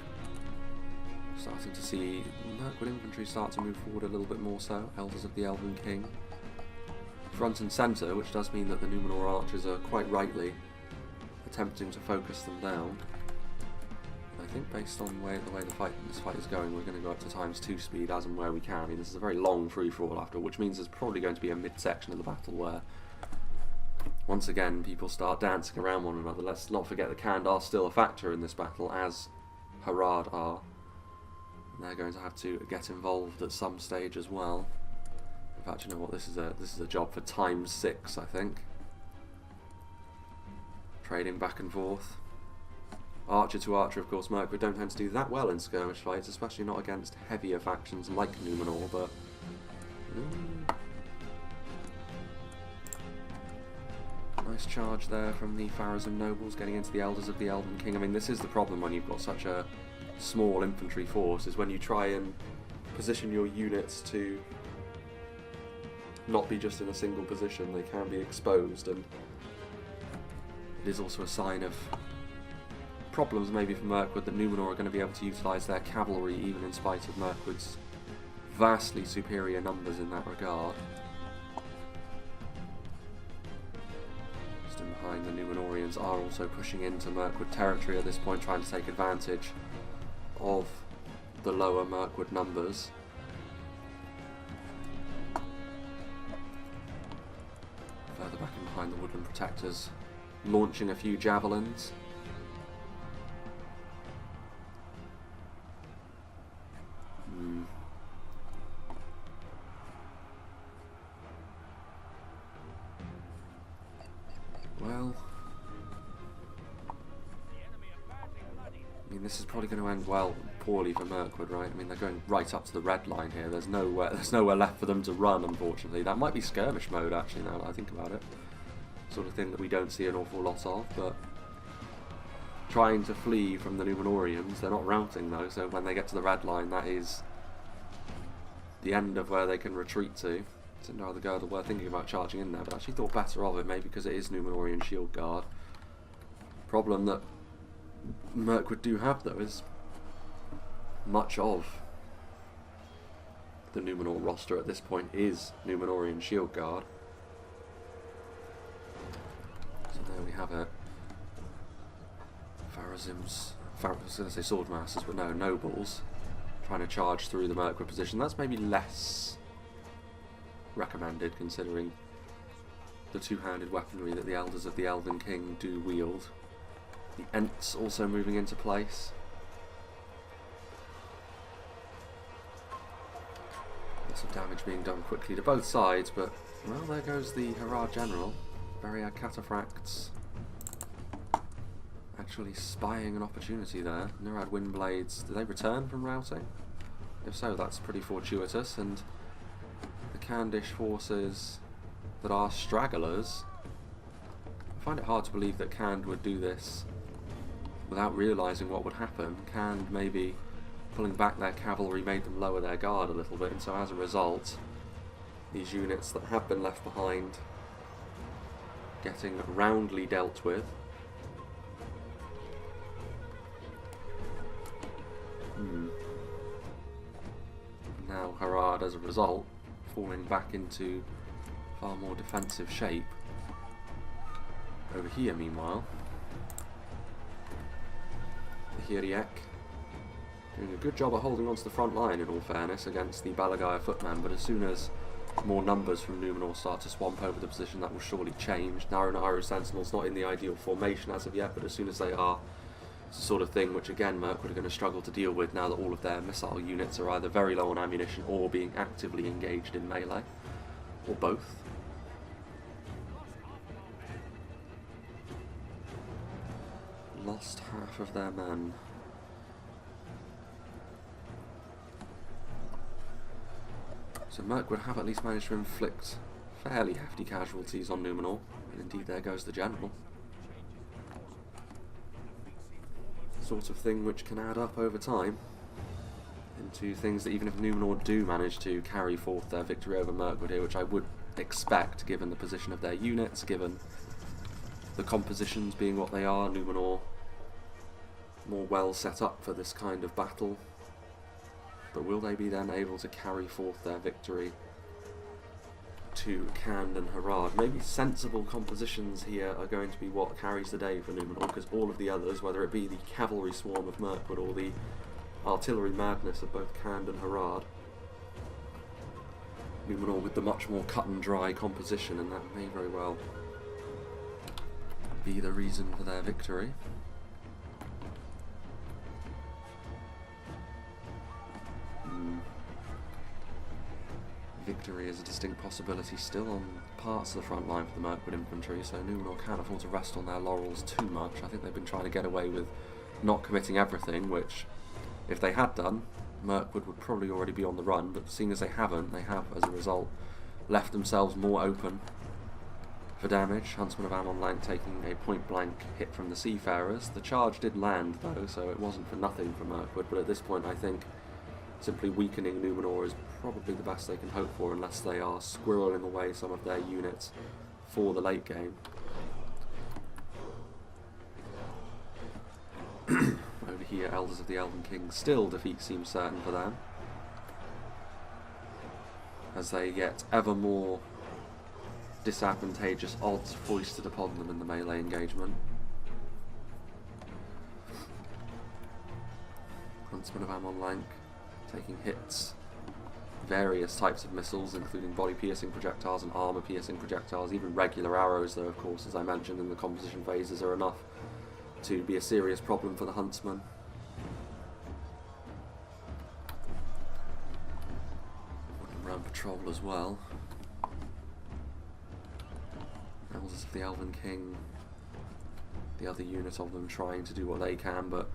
Starting to see Mirkwood infantry start to move forward a little bit more so. Elders of the Elven King front and centre, which does mean that the Numenor archers are quite rightly attempting to focus them down. And I think based on the way this fight is going, we're going to go up to ×2 speed as and where we can. I mean, this is a very long free-for-all after all, which means there's probably going to be a mid-section of the battle where once again people start dancing around one another. Let's not forget that Cand are still a factor in this battle, as Harad are. And they're going to have to get involved at some stage as well. In fact, you know what, this is a job for ×6, I think. Trading back and forth. Archer to archer, of course, Mirkwood don't tend to do that well in skirmish fights, especially not against heavier factions like Numenor, but nice charge there from the Pharazim nobles getting into the Elders of the Elven King. I mean, this is the problem when you've got such a small infantry force, is when you try and position your units to not be just in a single position, they can be exposed, and it is also a sign of problems maybe for Mirkwood that Numenor are going to be able to utilise their cavalry even in spite of Mirkwood's vastly superior numbers in that regard. Just in behind, the Numenorians are also pushing into Mirkwood territory at this point, trying to take advantage of the lower Mirkwood numbers. Further back in behind, the Woodland Protectors launching a few javelins. Well, I mean, this is probably going to end poorly for Mirkwood, right? I mean, they're going right up to the red line here. There's nowhere left for them to run, unfortunately. That might be skirmish mode, actually, now that I think about it. Sort of thing that we don't see an awful lot of, but trying to flee from the Numenorians. They're not routing, though, so when they get to the red line, that is the end of where they can retreat to. Cinder the Girdle were thinking about charging in there, but actually thought better of it, maybe because it is Numenorian Shield Guard. Problem that Mirkwood do have, though, is much of the Numenor roster at this point is Numenorian Shield Guard. have it. I was going to say swordmasters, but no, nobles trying to charge through the Mirkwood position. That's maybe less recommended considering the two-handed weaponry that the Elders of the Elven King do wield. The Ents also moving into place. Lots of damage being done quickly to both sides, but, well, there goes the Harad General. Variad Cataphracts actually spying an opportunity there. Nurad Windblades, do they return from routing? If so, that's pretty fortuitous, and the Candish forces that are stragglers, I find it hard to believe that Cand would do this without realising what would happen. Cand maybe pulling back their cavalry made them lower their guard a little bit, and so as a result, these units that have been left behind getting roundly dealt with. Now Harad, as a result, falling back into far more defensive shape. Over here, meanwhile, the Hiriek doing a good job at holding onto the front line, in all fairness, against the Balagaya footmen, but as soon as more numbers from Numenor start to swamp over the position, that will surely change. Naru Sentinels not in the ideal formation as of yet, but as soon as they are, it's the sort of thing which again Mirkwood are going to struggle to deal with now that all of their missile units are either very low on ammunition or being actively engaged in melee, or both. Lost half of their men. So Mirkwood have at least managed to inflict fairly hefty casualties on Numenor, and indeed there goes the general. Sort of thing which can add up over time into things that even if Numenor do manage to carry forth their victory over Mirkwood here, which I would expect given the position of their units, given the compositions being what they are, Numenor more well set up for this kind of battle. But will they be then able to carry forth their victory to Cand and Harad? Maybe sensible compositions here are going to be what carries the day for Numenor, because all of the others, whether it be the cavalry swarm of Mirkwood or the artillery madness of both Cand and Harad, Numenor with the much more cut and dry composition, and that may very well be the reason for their victory. Victory is a distinct possibility still on parts of the front line for the Mirkwood infantry, so Numenor can't afford to rest on their laurels too much. I think they've been trying to get away with not committing everything, which, if they had done, Mirkwood would probably already be on the run, but seeing as they haven't, they have, as a result, left themselves more open for damage. Huntsman of Amonlank taking a point-blank hit from the Seafarers. The charge did land, though, so it wasn't for nothing for Mirkwood, but at this point I think simply weakening Numenor is probably the best they can hope for, unless they are squirreling away some of their units for the late game. Over here, Elders of the Elven King, still defeat seems certain for them, as they get ever more disadvantageous odds foisted upon them in the melee engagement. Huntsman of Amonlank taking hits, various types of missiles, including body-piercing projectiles and armour-piercing projectiles. Even regular arrows, though, of course, as I mentioned in the composition phases, are enough to be a serious problem for the Huntsman. Wooden Ram Patrol as well. Elders of the Elven King, the other unit of them trying to do what they can, but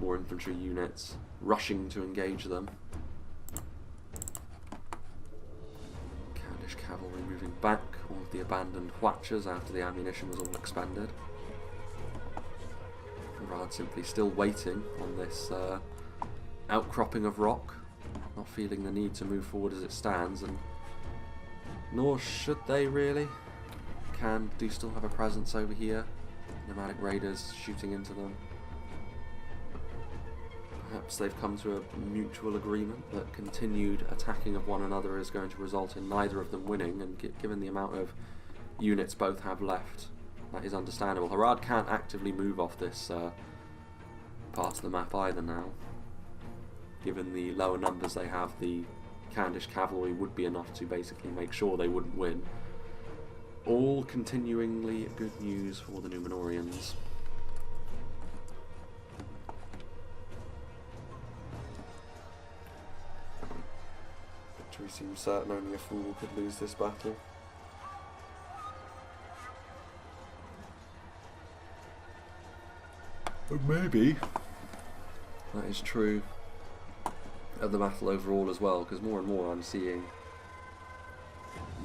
more infantry units rushing to engage them. Candish cavalry moving back, all of the abandoned Watchers after the ammunition was all expended. Harad simply still waiting on this outcropping of rock, not feeling the need to move forward as it stands, and nor should they really. Can do still have a presence over here, nomadic raiders shooting into them. Perhaps they've come to a mutual agreement that continued attacking of one another is going to result in neither of them winning, and given the amount of units both have left, That is understandable. Harad can't actively move off this part of the map either now. Given the lower numbers they have, the Candish cavalry would be enough to basically make sure they wouldn't win. All continuingly good news for the Numenorians. Victory seems certain, only a fool could lose this battle. But maybe that is true of the battle overall as well, because more and more I'm seeing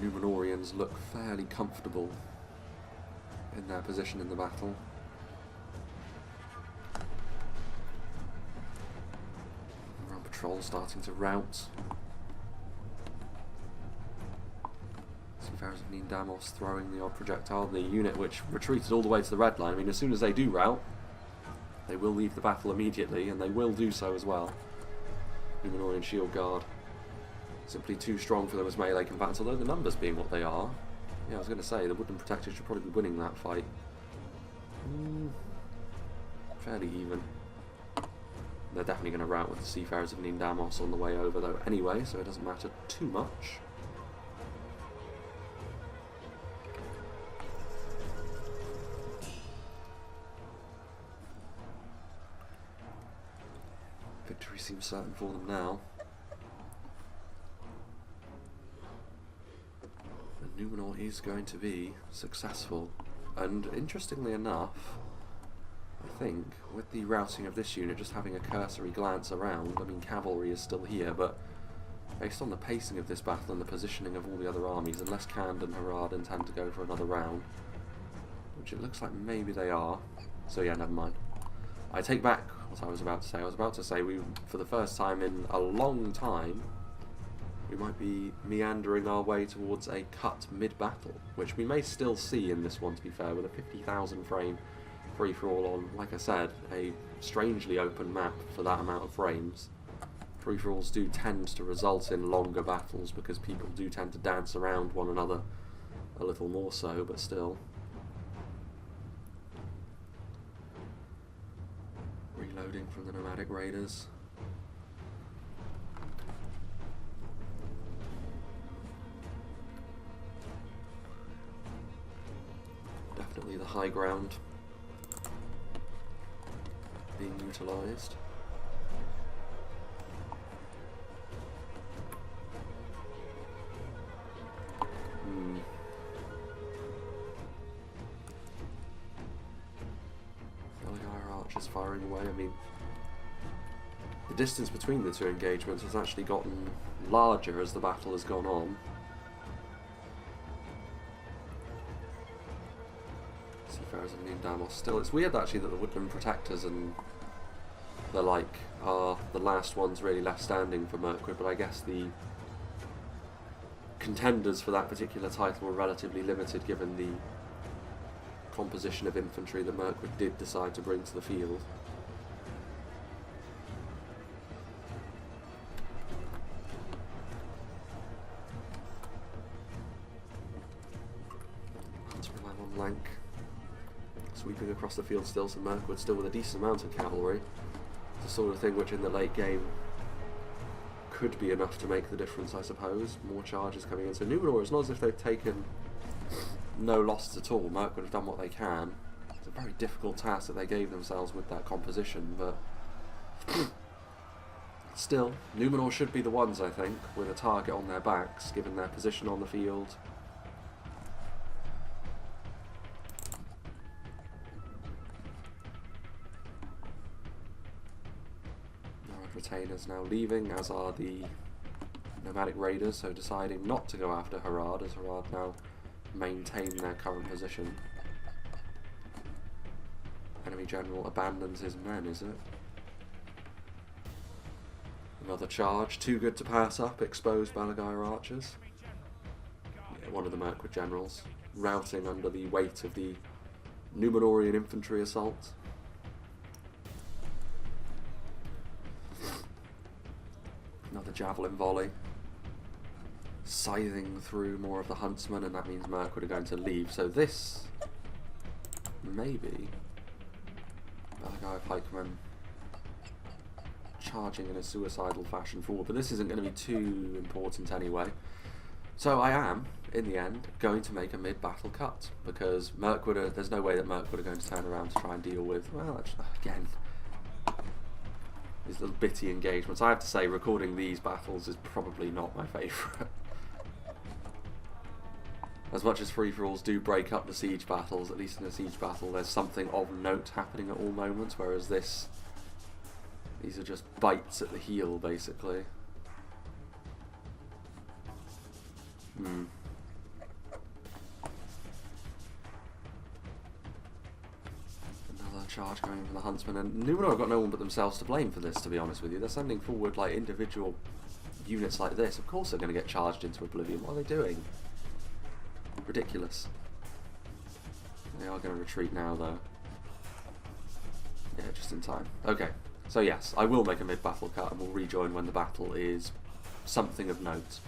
Numenorians look fairly comfortable in their position in the battle. Ground patrol starting to rout. Seafarers of Numenor throwing the odd projectile. The unit which retreated all the way to the red line. I mean, as soon as they do rout, they will leave the battle immediately, and they will do so as well. Numenorian Shield Guard. Simply too strong for them as melee combatants, although the numbers being what they are. Yeah, I was going to say, the Woodland Protectors should probably be winning that fight. Fairly even. They're definitely going to rout with the Seafarers of Numenor on the way over though anyway, so it doesn't matter too much. Victory seems certain for them now. And Numenor is going to be successful. And interestingly enough, I think, with the routing of this unit, just having a cursory glance around, I mean cavalry is still here, but based on the pacing of this battle and the positioning of all the other armies, unless Rhun and Harad intend to go for another round, which it looks like maybe they are, so yeah, never mind. I take back what I was about to say. I was about to say we, for the first time in a long time, we might be meandering our way towards a cut mid-battle, which we may still see in this one, to be fair, with a 50,000 frame free-for-all on, like I said, a strangely open map for that amount of frames. Free-for-alls do tend to result in longer battles because people do tend to dance around one another a little more so, but still. Reloading from the nomadic raiders. Definitely the high ground being utilised. Archers firing away. I mean, the distance between the two engagements has actually gotten larger as the battle has gone on. Seafarers and Numenor still. It's weird actually that the Woodland Protectors and the like are the last ones really left standing for Mirkwood, but I guess the contenders for that particular title were relatively limited given the composition of infantry that Mirkwood did decide to bring to the field. Hunter on Lank sweeping across the field still, so Mirkwood still with a decent amount of cavalry. It's the sort of thing which in the late game could be enough to make the difference, I suppose. More charges coming in. So Numenor, it's not as if they've taken no losses at all. Mirkwood have done what they can. It's a very difficult task that they gave themselves with that composition, but still, Numenor should be the ones, I think, with a target on their backs, given their position on the field. Retainers now leaving, as are the nomadic raiders, so deciding not to go after Harad, as Harad now maintain their current position. Enemy general abandons his men, is it? Another charge, too good to pass up, exposed Balaguer archers. Yeah, one of the Mirkwood generals, routing under the weight of the Numenorian infantry assault. Another javelin volley, scything through more of the huntsmen, and that means Mirkwood are going to leave. So this maybe another guy with pikemen charging in a suicidal fashion forward, but this isn't going to be too important anyway. So I am, in the end, going to make a mid-battle cut, because Mirkwood, there's no way that Mirkwood are going to turn around to try and deal with, well, again, these little bitty engagements. I have to say, recording these battles is probably not my favourite. As much as free-for-alls do break up the siege battles, at least in a siege battle, there's something of note happening at all moments, whereas these are just bites at the heel, basically. Another charge going from the huntsman, and Numenor have got no one but themselves to blame for this, to be honest with you. They're sending forward like individual units like this. Of course they're going to get charged into oblivion. What are they doing? Ridiculous. They are going to retreat now, though. Yeah, just in time. Okay, so yes, I will make a mid-battle cut, and we'll rejoin when the battle is something of note.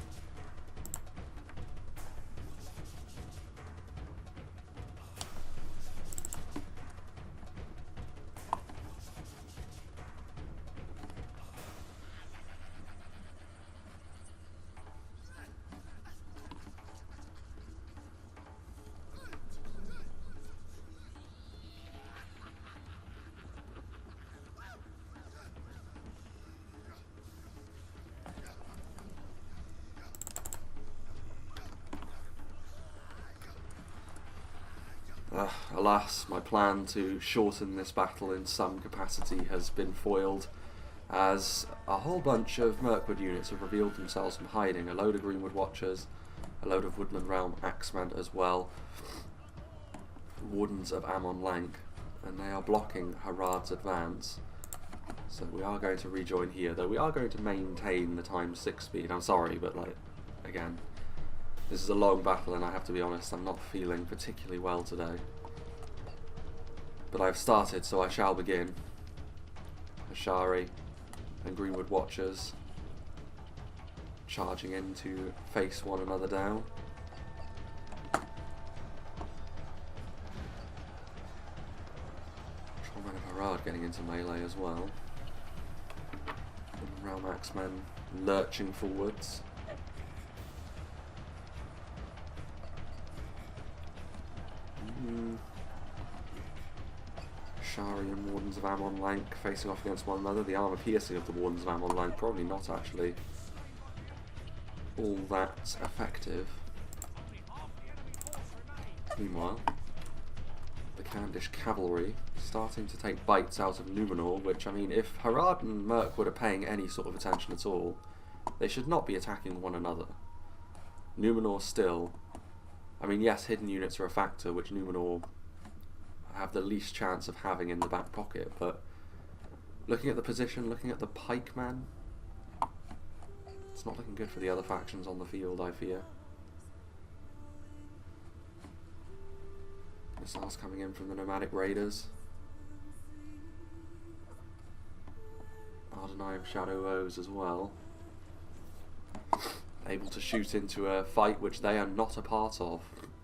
Alas, my plan to shorten this battle in some capacity has been foiled, as a whole bunch of Mirkwood units have revealed themselves from hiding. A load of Greenwood Watchers, a load of Woodland Realm Axemen as well, Wardens of Ammon Lank, and they are blocking Harad's advance. So we are going to rejoin here, though we are going to maintain the ×6 speed. I'm sorry, but like, again, this is a long battle, and I have to be honest, I'm not feeling particularly well today. But I've started, so I shall begin. Ashari and Greenwood Watchers charging in to face one another down. Rhun and Harad getting into melee as well. Realm Axemen lurching forwards. Shari and Wardens of Ammon Lank facing off against one another. The armour piercing of the Wardens of Ammon Lank probably not actually all that effective. Meanwhile, the Candish cavalry starting to take bites out of Numenor, which, I mean, if Harad and Mirkwood are paying any sort of attention at all, they should not be attacking one another. Numenor still, I mean, yes, hidden units are a factor, which Numenor have the least chance of having in the back pocket, but looking at the position, looking at the pikeman, it's not looking good for the other factions on the field, I fear. Missiles coming in from the nomadic raiders. Ardenai of Shadow O's as well. Able to shoot into a fight which they are not a part of,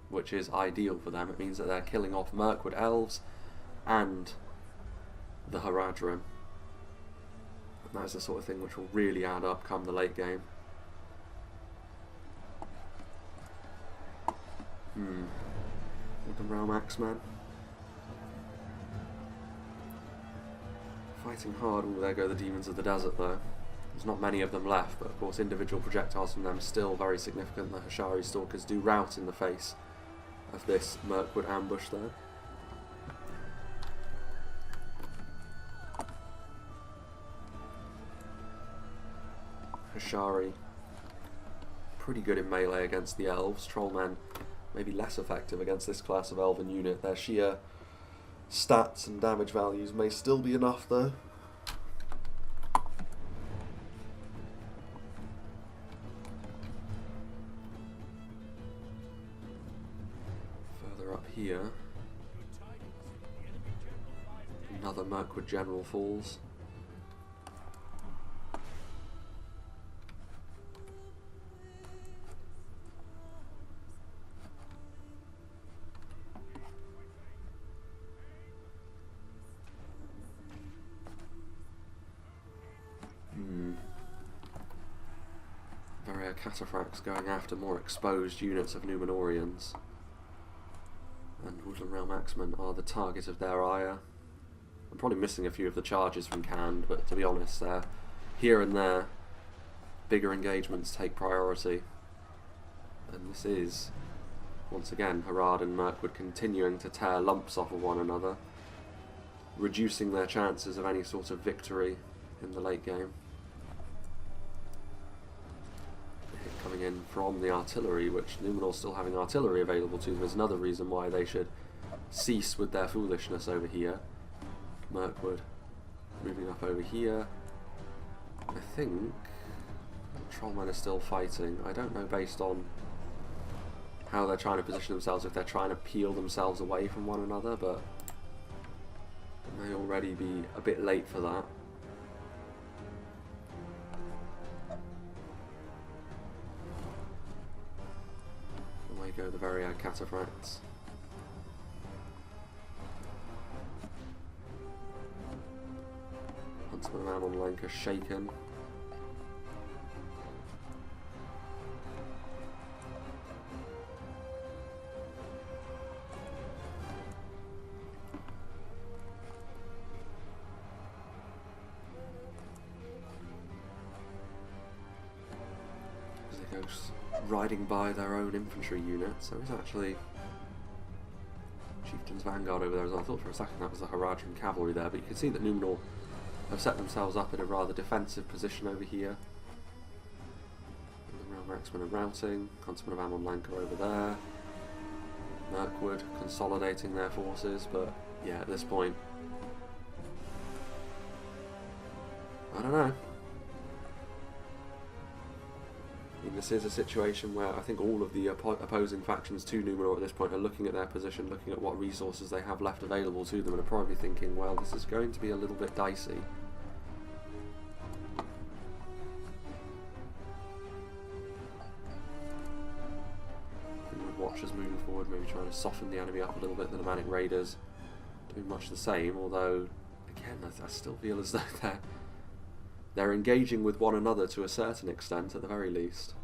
which is ideal for them. It means that they're killing off Mirkwood elves and the Haradrim. And that is the sort of thing which will really add up come the late game. With the Realm Axemen fighting hard. Oh, there go the Demons of the Desert though. There's not many of them left, but of course individual projectiles from them still very significant. The Hashari Stalkers do rout in the face of this Mirkwood ambush there. Hashari pretty good in melee against the elves. Trollmen maybe less effective against this class of elven unit. Their sheer stats and damage values may still be enough though. Further up here, another Mirkwood general falls. cataphracts going after more exposed units of Numenorians. And Woodland Realm Axemen are the target of their ire. I'm probably missing a few of the charges from Canned, but to be honest, here and there, bigger engagements take priority. And this is, once again, Harad and Mirkwood continuing to tear lumps off of one another, reducing their chances of any sort of victory in the late game. The hit coming in from the artillery, which Numenor still having artillery available to them, is another reason why they should cease with their foolishness over here. Mirkwood moving up over here. I think Trollmen are still fighting. I don't know based on how they're trying to position themselves, if they're trying to peel themselves away from one another, but it may already be a bit late for that. Away go the very cataphracts. Huntsman around on Lanka shaken. As they go riding by their own infantry units. There is actually Chieftain's Vanguard over there as well. I thought for a second that was the Harad cavalry there, but you can see that Numenor have set themselves up in a rather defensive position over here. The Realm Axemen are routing, Huntsman of Amon Lanka over there. Mirkwood consolidating their forces, but yeah, at this point, I don't know. I mean, this is a situation where I think all of the opposing factions to Numenor at this point are looking at their position, looking at what resources they have left available to them, and are probably thinking, well, this is going to be a little bit dicey. Watchers moving forward, maybe trying to soften the enemy up a little bit. The Nomadic Raiders doing much the same, although, again, I still feel as though they're engaging with one another to a certain extent, at the very least.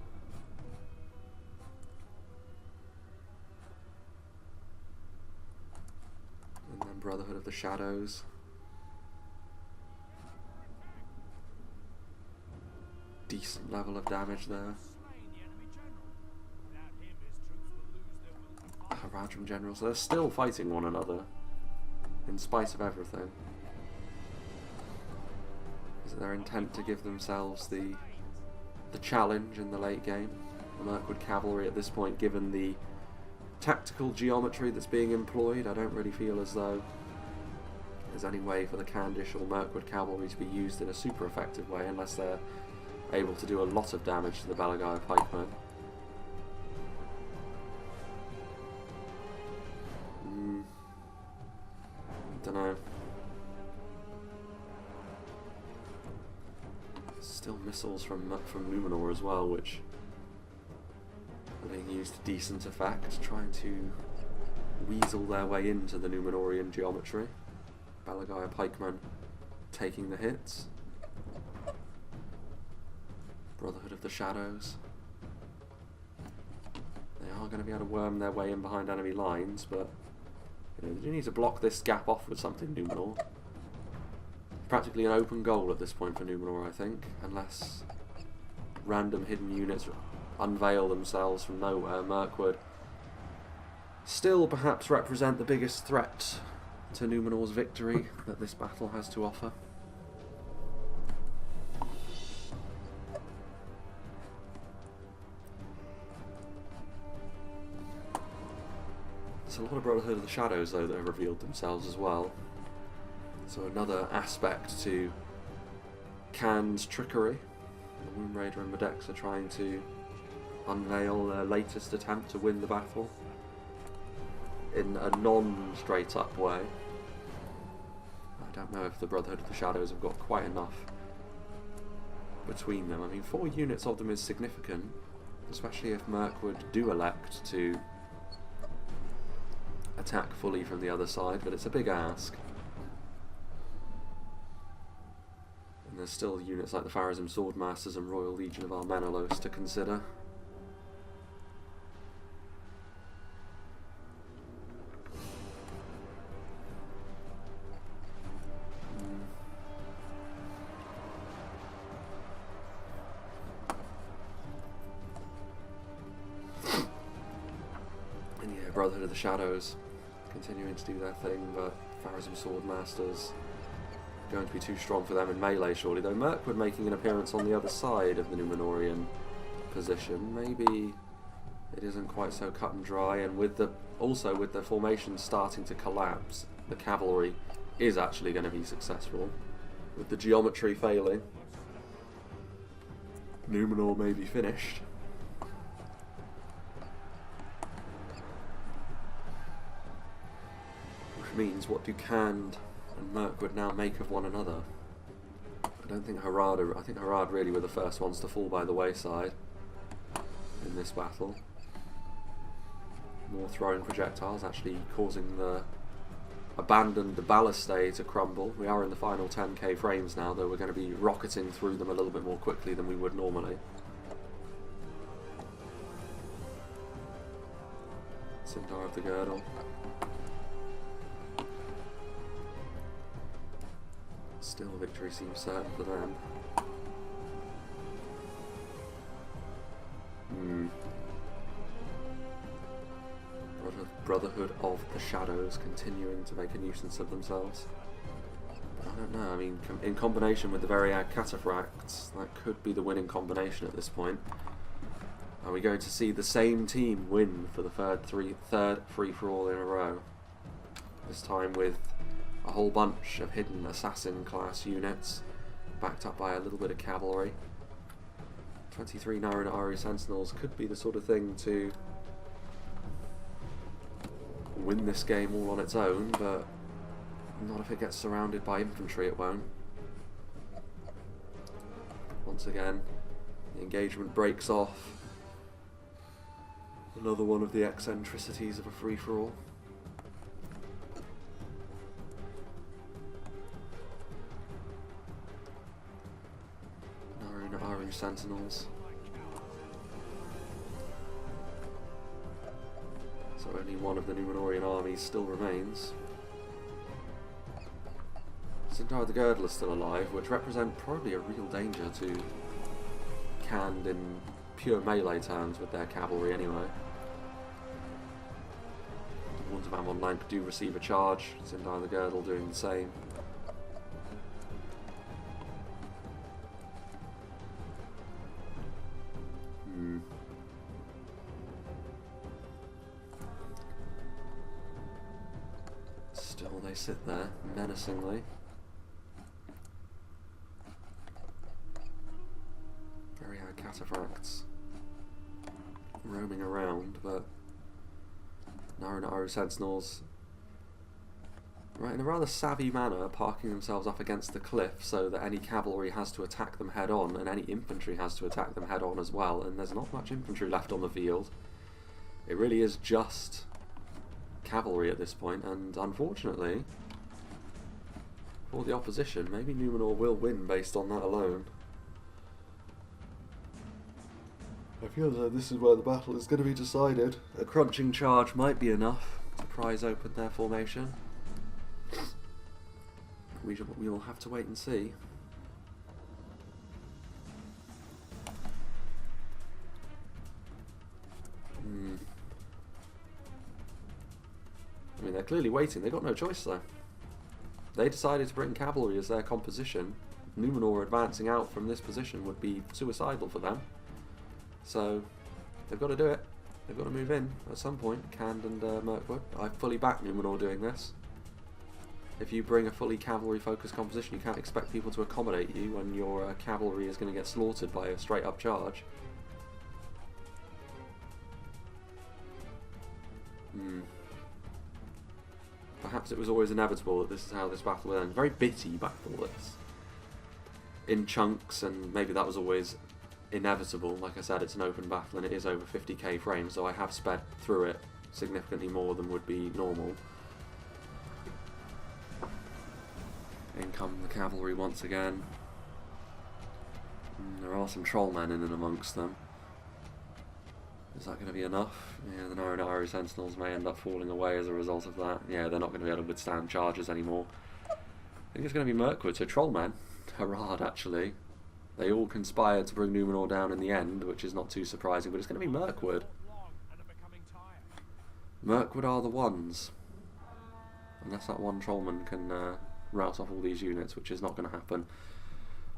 And then Brotherhood of the Shadows. Decent level of damage there. Haradrim generals, so they're still fighting one another, in spite of everything. Is it their intent to give themselves the challenge in the late game? The Mirkwood cavalry at this point, given the tactical geometry that's being employed, I don't really feel as though there's any way for the Candish or Mirkwood cavalry to be used in a super effective way, unless they're able to do a lot of damage to the Balagaya pikemen. Don't know. Still missiles from Numenor as well, which are being used to decent effect, trying to weasel their way into the Numenorian geometry. Balagaya pikemen taking the hits. Brotherhood of the Shadows. They are going to be able to worm their way in behind enemy lines, but you need to block this gap off with something, Numenor. Practically an open goal at this point for Numenor, I think, unless random hidden units unveil themselves from nowhere. Mirkwood still perhaps represent the biggest threat to Numenor's victory that this battle has to offer. There's a lot of Brotherhood of the Shadows, though, that have revealed themselves as well. So another aspect to Canned's trickery. The Moon Raider and Medex are trying to unveil their latest attempt to win the battle in a non-straight up way. I don't know if the Brotherhood of the Shadows have got quite enough between them. I mean, 4 units of them is significant, especially if Mirkwood do elect to attack fully from the other side, but it's a big ask. And there's still units like the Pharazim Swordmasters and Royal Legion of Armenelos to consider. And yeah, Brotherhood of the Shadows continuing to do their thing, but Pharazim Swordmasters going to be too strong for them in melee, surely. Though Mirkwood making an appearance on the other side of the Numenorian position, maybe it isn't quite so cut and dry. And with the formation starting to collapse, the cavalry is actually going to be successful. With the geometry failing, Numenor may be finished. Which means, what do Cand and Mirkwood now make of one another? I don't think Harad. I think Harad really were the first ones to fall by the wayside in this battle. More throwing projectiles, actually causing the abandoned ballistae to crumble. We are in the final 10k frames now, though we're going to be rocketing through them a little bit more quickly than we would normally. Sindar of the Girdle. Still, victory seems certain for them. Brotherhood of the Shadows continuing to make a nuisance of themselves. But I don't know, I mean, in combination with the Variag Cataphracts, that could be the winning combination at this point. Are we going to see the same team win for the third free-for-all in a row? This time with a whole bunch of hidden assassin class units, backed up by a little bit of cavalry. 23 Rhun and Harad Sentinels could be the sort of thing to win this game all on its own, but not if it gets surrounded by infantry, it won't. Once again, the engagement breaks off. Another one of the eccentricities of a free-for-all. Rhun and Harad Sentinels. So only one of the Numenorian armies still remains. Sindar the Girdle is still alive, which represent probably a real danger to Cand in pure melee terms with their cavalry anyway. The Horns of Ammon Lank do receive a charge, Sindar the Girdle doing the same. Still they sit there, menacingly. Variag Cataphracts roaming around, but Rhun and Harad Sentinels, right, in a rather savvy manner, parking themselves up against the cliff so that any cavalry has to attack them head on, and any infantry has to attack them head on as well, and there's not much infantry left on the field. It really is just cavalry at this point, and unfortunately for the opposition, maybe Numenor will win based on that alone. I feel as though this is where the battle is going to be decided. A crunching charge might be enough to prise open their formation. We will have to wait and see. I mean, they're clearly waiting. They've got no choice, though. They decided to bring cavalry as their composition. Numenor advancing out from this position would be suicidal for them. So, they've got to do it. They've got to move in at some point, Cand and Mirkwood. I fully back Numenor doing this. If you bring a fully cavalry-focused composition, you can't expect people to accommodate you when your cavalry is going to get slaughtered by a straight-up charge. Perhaps it was always inevitable that this is how this battle would end. Very bitty battle, this. In chunks, and maybe that was always inevitable. Like I said, it's an open battle and it is over 50k frames, so I have sped through it significantly more than would be normal. In come the cavalry once again. There are some trollmen in and amongst them. Is that going to be enough? Yeah, the Numenor Sentinels may end up falling away as a result of that. Yeah, they're not going to be able to withstand charges anymore. I think it's going to be Mirkwood, so trollmen. Harad, actually. They all conspired to bring Numenor down in the end, which is not too surprising, but it's going to be Mirkwood. Mirkwood are the ones. Unless that one trollman can rout off all these units, which is not going to happen.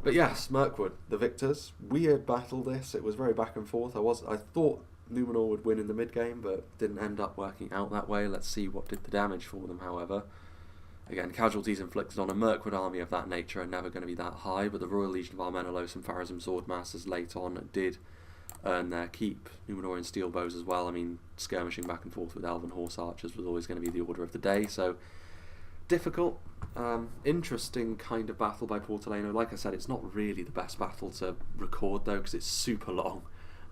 But yes, Mirkwood, the victors. Weird battle this. It was very back and forth. I thought Numenor would win in the mid-game, but didn't end up working out that way. Let's see what did the damage for them, however. Again, casualties inflicted on a Mirkwood army of that nature are never going to be that high, but the Royal Legion of Armenelos and Pharazim Swordmasters late on did earn their keep. Numenorian steel bows as well. I mean, skirmishing back and forth with Elven Horse Archers was always going to be the order of the day, so difficult, interesting kind of battle by Portaleno. Like I said, it's not really the best battle to record though, because it's super long,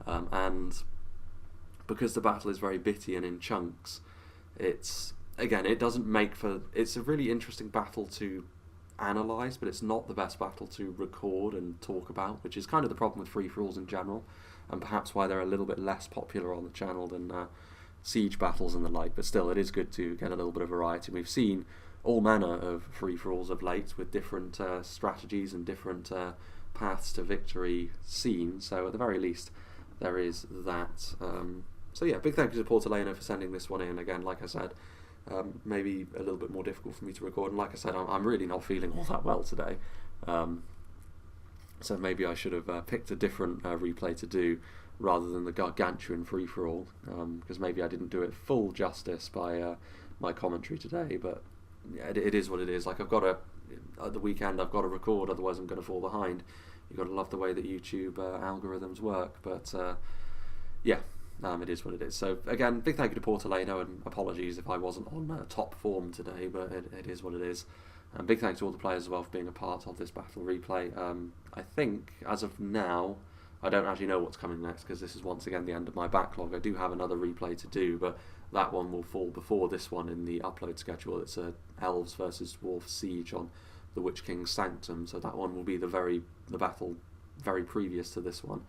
and because the battle is very bitty and in chunks, it doesn't make for... It's a really interesting battle to analyse, but it's not the best battle to record and talk about, which is kind of the problem with free-for-alls in general, and perhaps why they're a little bit less popular on the channel than siege battles and the like. But still, it is good to get a little bit of variety. We've seen all manner of free-for-alls of late with different strategies and different paths to victory seen, so at the very least there is that. So yeah, big thank you to Portaleno for sending this one in. Again, like I said, maybe a little bit more difficult for me to record, and like I said, I'm really not feeling all that well today, so maybe I should have picked a different replay to do rather than the gargantuan free-for-all, because maybe I didn't do it full justice by my commentary today, but yeah, it is what it is. Like, I've got to, at the weekend I've got to record, otherwise I'm going to fall behind. You've got to love the way that YouTube algorithms work, but yeah, it is what it is. So again, big thank you to Portaleno, and apologies if I wasn't on top form today, but it is what it is. And big thanks to all the players as well for being a part of this battle replay. I think, as of now, I don't actually know what's coming next, because this is once again the end of my backlog. I do have another replay to do, but that one will fall before this one in the upload schedule. It's a Elves versus Dwarf Siege on the Witch King's Sanctum, so that one will be the battle very previous to this one.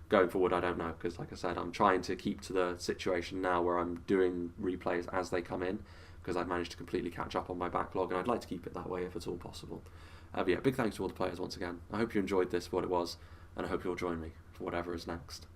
Going forward, I don't know, because like I said, I'm trying to keep to the situation now where I'm doing replays as they come in, because I've managed to completely catch up on my backlog, and I'd like to keep it that way if at all possible. But yeah, big thanks to all the players once again. I hope you enjoyed this for what it was, and I hope you'll join me for whatever is next.